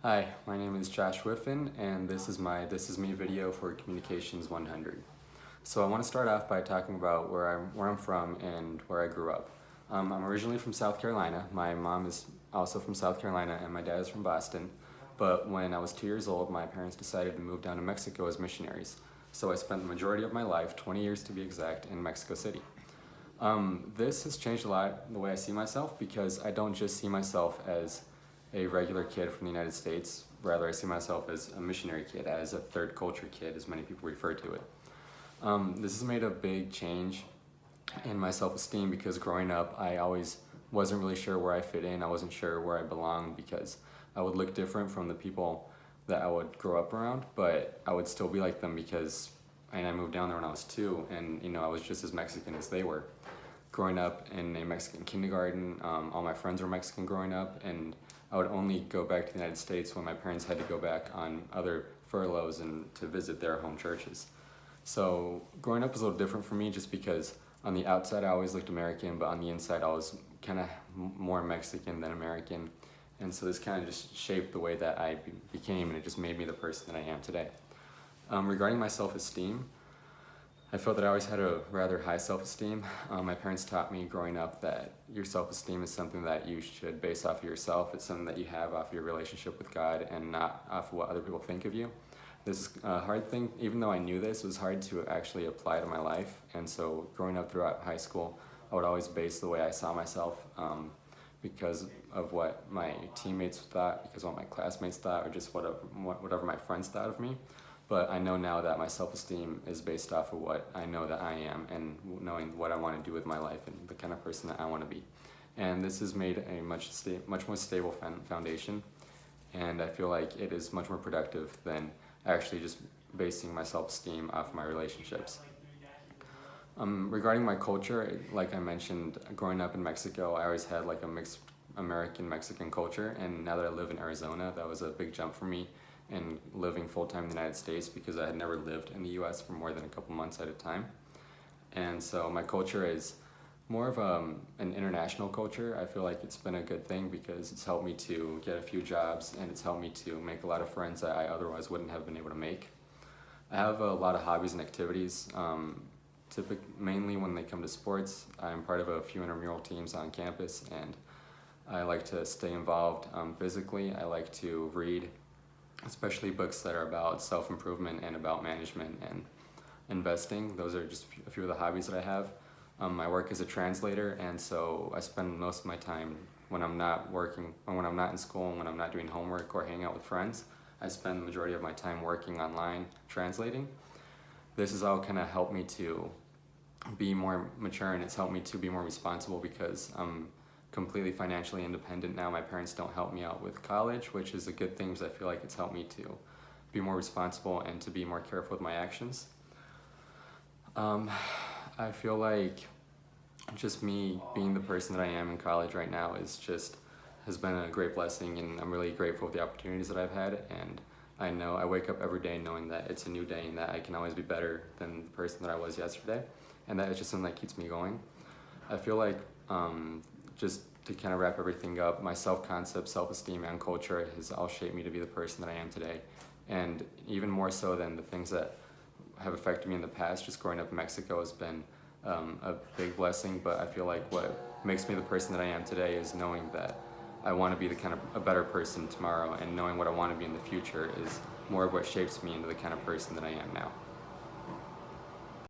Hi, my name is Josh Whiffen, and this is my This Is Me video for Communications 100. So I want to start off by talking about where I'm from and where I grew up. I'm originally from South Carolina. My mom is also from South Carolina, and my dad is from Boston. But when I was 2 years old, my parents decided to move down to Mexico as missionaries. So I spent the majority of my life, 20 years to be exact, in Mexico City. This has changed a lot the way I see myself because I don't just see myself as a regular kid from the United States. Rather, I see myself as a missionary kid, as a third culture kid, as many people refer to it. This has made a big change in my self-esteem because growing up, I always wasn't really sure where I fit in. I wasn't sure where I belonged because I would look different from the people that I would grow up around, but I would still be like them because I moved down there when I was 2, and I was just as Mexican as they were. Growing up in a Mexican kindergarten, all my friends were Mexican growing up, and I would only go back to the United States when my parents had to go back on other furloughs and to visit their home churches. So growing up was a little different for me just because on the outside I always looked American, but on the inside I was kind of more Mexican than American. And so this kind of just shaped the way that I became, and it just made me the person that I am today. Regarding my self-esteem, I felt that I always had a rather high self-esteem. My parents taught me growing up that your self-esteem is something that you should base off of yourself. It's something that you have off your relationship with God and not off of what other people think of you. This is a hard thing. Even though I knew this, it was hard to actually apply to my life. And so growing up throughout high school, I would always base the way I saw myself because of what my teammates thought, because of what my classmates thought, or just whatever my friends thought of me. But I know now that my self-esteem is based off of what I know that I am and knowing what I want to do with my life and the kind of person that I want to be. And this has made a much more stable foundation, and I feel like it is much more productive than actually just basing my self-esteem off my relationships. Regarding my culture, like I mentioned, growing up in Mexico, I always had like a mixed American-Mexican culture, and now that I live in Arizona, that was a big jump for me and living full-time in the United States because I had never lived in the US for more than a couple months at a time. And so my culture is more of an international culture. I feel like it's been a good thing because it's helped me to get a few jobs, and it's helped me to make a lot of friends that I otherwise wouldn't have been able to make. I have a lot of hobbies and activities. Mainly when they come to sports, I'm part of a few intramural teams on campus, and I like to stay involved physically. I like to read, especially books that are about self-improvement and about management and investing. Those are just a few of the hobbies that I have. I work as a translator, and so I spend most of my time when I'm not working, or when I'm not in school and when I'm not doing homework or hanging out with friends, I spend the majority of my time working online translating. This has all kind of helped me to be more mature, and it's helped me to be more responsible because I'm completely financially independent now. My parents don't help me out with college, which is a good thing because I feel like it's helped me to be more responsible and to be more careful with my actions. I feel like just me being the person that I am in college right now has been a great blessing, and I'm really grateful for the opportunities that I've had. And I know I wake up every day knowing that it's a new day and that I can always be better than the person that I was yesterday, and that is just something that keeps me going. I feel like just to kind of wrap everything up, my self-concept, self-esteem, and culture has all shaped me to be the person that I am today. And even more so than the things that have affected me in the past, just growing up in Mexico has been a big blessing. But I feel like what makes me the person that I am today is knowing that I want to be a better person tomorrow, and knowing what I want to be in the future is more of what shapes me into the kind of person that I am now.